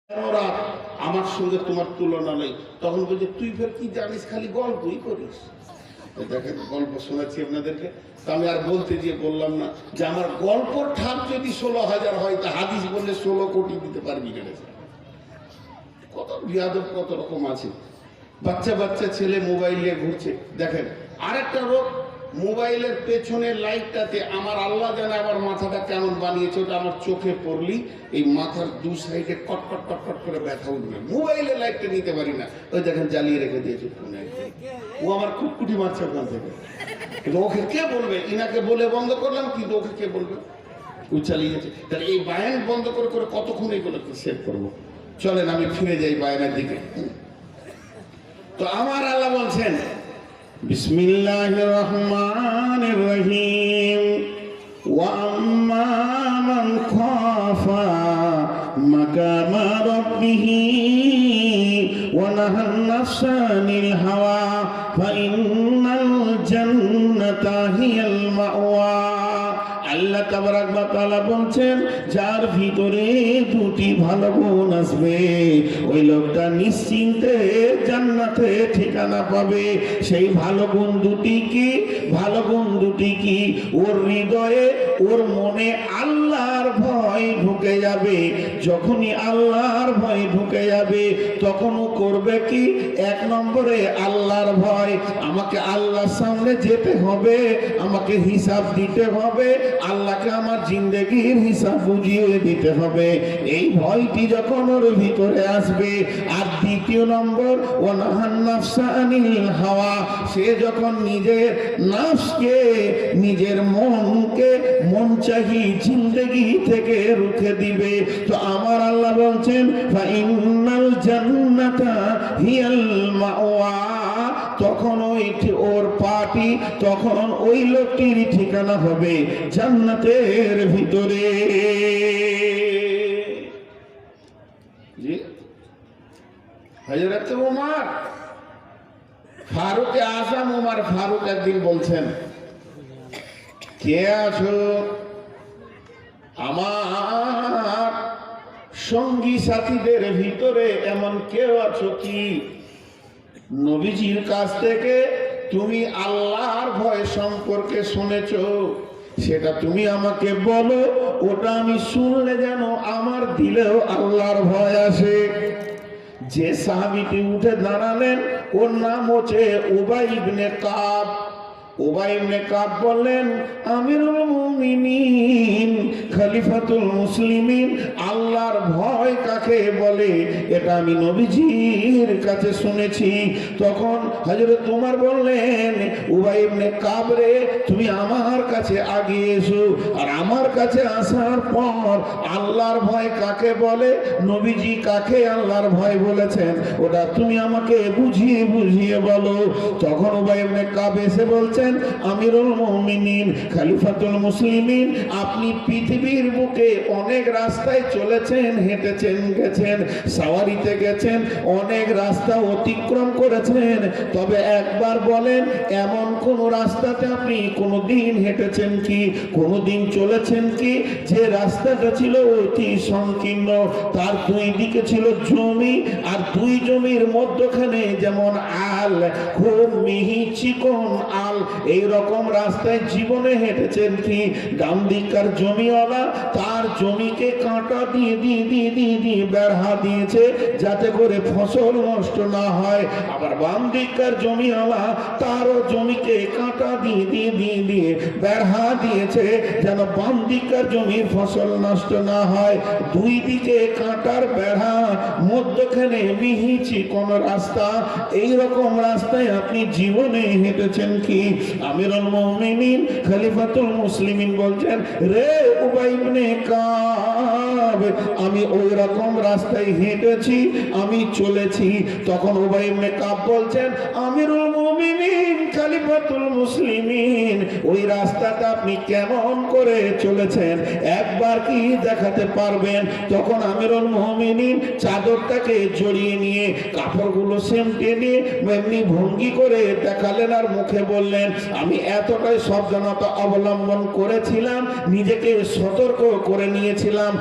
রাত আমার সঙ্গে তোমার তুলনা নেই। তখন বলছে তুই ফের কি জানিস, খালি গল্পই করিস। দেখেন গল্প শোনাচ্ছি আপনাদেরকে, তা আমি আর বলতে গিয়ে বললাম না যে আমার গল্পর ঠাপ যদি 16,000 হয় তা হাদিস বললে 16 কোটি দিতে পারবি কেন? কত বিয়াদব কত রকম আছে। বাচ্চা বাচ্চা ছেলে মোবাইল নিয়ে ঘুরছে। দেখেন আরেকটা রোগ, মোবাইলের পেছনের লাইটটাতে আমার আল্লাহ জানে আমার মাথাটা কেমন বানিয়েছে, ওটা আমার চোখে পড়লি এই মাথার দু সাইডে কটকট কটকট করে ব্যথা উঠবে। মোবাইলের লাইটটা নিতে পারি না, ওই দেখেন জ্বালিয়ে রেখে দিয়েছে ফোনে। ও আমার কুটকুটি মারছে ওখান থেকে, কিন্তু ওকে কে বলবে? ইনাকে বলে বন্ধ করলাম, কিন্তু ওকে কে বলবে? ও চালিয়ে গেছে। তাহলে এই বায়ান বন্ধ করে করে কতক্ষণ এগুলোকে সেভ করবো? চলেন আমি ফিরে যাই বায়ানের দিকে। তো আমার আল্লাহ বলছেন বিসমিল্লাহির রহমানির রহিম, ওয়া আম্মা মান খাফা মাকামা রাব্বিহি ওয়া নাহান নাফসা আনিল হাওয়া ফাইন্নাল জান্নাতা হিয়াল মাওয়া। আল্লাহ তাবারাক ওয়া তাআলা বলছেন যার ভিতরে দুটি ভালো গুণ আসবে ওই লোকটা নিশ্চিন্তে জান্নাতে ঠিকানা পাবে। সেই ভালো গুণ দুটি কি? ভালো গুণ দুটি কি? ওর হৃদয়ে ওর মনে আল্লাহর ভয় ঢুকে যাবে। যখনই আল্লাহর ভয় ঢুকে যাবে তখন ও করবে কি? 1 নম্বরে আল্লাহর ভয়, আমাকে আল্লাহর সামনে যেতে হবে, আমাকে হিসাব দিতে হবে, আল্লাহকে আমার জিন্দেগির হিসাব বুঝিয়ে দিতে হবে। এই ভয়টি যখন ওর ভিতরে আসবে। আর 2 নম্বর, ওয়ানাহান নাফসা আনিল হাওয়া, সে যখন নিজের নাফসকে নিজের মনকে মন চাহি জিন্দেগি থেকে রুখে দিবে। তো আমার আল্লাহ বলছেন ফাইনাল জান্নাতা হিয়াল মাওয়া, তখন ওর পার্টি, তখন ওই লোকটির ঠিকানা হবে জান্নাতের ভিতরে। জি হযরত ওমর ফারুক আযম ওমর ফারুক একদিন বলছেন, কে আছো? আমার সঙ্গী সাথীদের ভিতরে এমন কেউ আছো কি নবীজির কাছ থেকে তুমি আল্লাহর ভয় সম্পর্কে শুনেছো? সেটা তুমি আমাকে বলো, ওটা আমি শুনলে যেন আমার দিলেও আল্লাহর ভয় আসে। যে সাহাবীটি উঠে দাঁড়ালেন ওর নাম হচ্ছে উবাই ইবনে কাব। উবাই ইবনে কাব বললেন, আমিরুল মুমিনিন, খলিফাতুল মুসলিমিন, আল্লাহর ভয় কাকে বলে এটা আমি নবীজির কাছে শুনেছি। তখন হযরত ওমর বললেন, উবাই ইবনে কাব রে, তুমি আমার কাছে আগে এসো। আর আমার কাছে আসার পর আল্লাহর ভয় কাকে বলে, নবীজি কাকে আল্লাহর ভয় বলেছেন, ওটা তুমি আমাকে বুঝিয়ে বুঝিয়ে বলো। তখন উবাই ইবনে কাব এসে বলছেন, আমিরুল মুমিনিন, খলিফাতুল মুসলিমিন, আপনি পৃথিবীর বুকে অনেক রাস্তায় চলেছেন, হেঁটেছেন, গেছেন, সাওয়ারিতে গেছেন, অনেক রাস্তা অতিক্রম করেছেন, তবে একবার বলেন এমন কোন রাস্তাতে আপনি কোনোদিন হেঁটেছেন কি, কোনোদিন চলেছেন কি যে রাস্তাটা ছিল অতি সংকীর্ণ, তার 2 দিকে ছিল জমি, আর 2 জমির মধ্যখানে যেমন আল, খুব মিহি চিকন আল, এই রকম রাস্তায় জীবনে হেঁটেছেন কি? ডান দিককার জমিওয়ালা তার জমিকে কাঁটা দিয়ে দিয়ে দিয়ে দিয়ে দিয়ে বেড়া দিয়েছে যাতে করে ফসল নষ্ট না হয়। আবার বাম দিককার জমিওয়ালা তারও জমিকে কাঁটা দিয়ে দিয়ে দিয়ে দিয়ে বেড়া দিয়েছে যেন বাম দিককার জমির ফসল নষ্ট না হয়। 2 দিকে কাঁটার বেড়া, মধ্যখানে মিহি চিকন রাস্তা, এই রকম রাস্তায় আপনি জীবনে হেঁটেছেন কি? আমিরুল মুমিনিন, খলিফাতুল মুসলিমিন বলছেন, রে উবাই ইবনে কাব, আমি ওই রকম রাস্তায় হেঁটেছি, আমি চলেছি। তখন উবাই ইবনে কাব বলছেন, আমিরুল মুমিনিন, খলিফাতুল মুসলিমিন, ওই রাস্তাটা আপনি কেমন করে চলেছেন একবার কি দেখাতে পারবেন? তখন আমিরুল মুমিনিন চাদরটাকে জড়িয়ে নিয়ে কাপড়গুলো সেমটে নিয়ে এমনি ভঙ্গি করে দেখালেন আর মুখে বললেন, আমি এতটাই সাবধানতা অবলম্বন করেছিলাম, নিজেকে সতর্ক করে নিয়েছিলাম।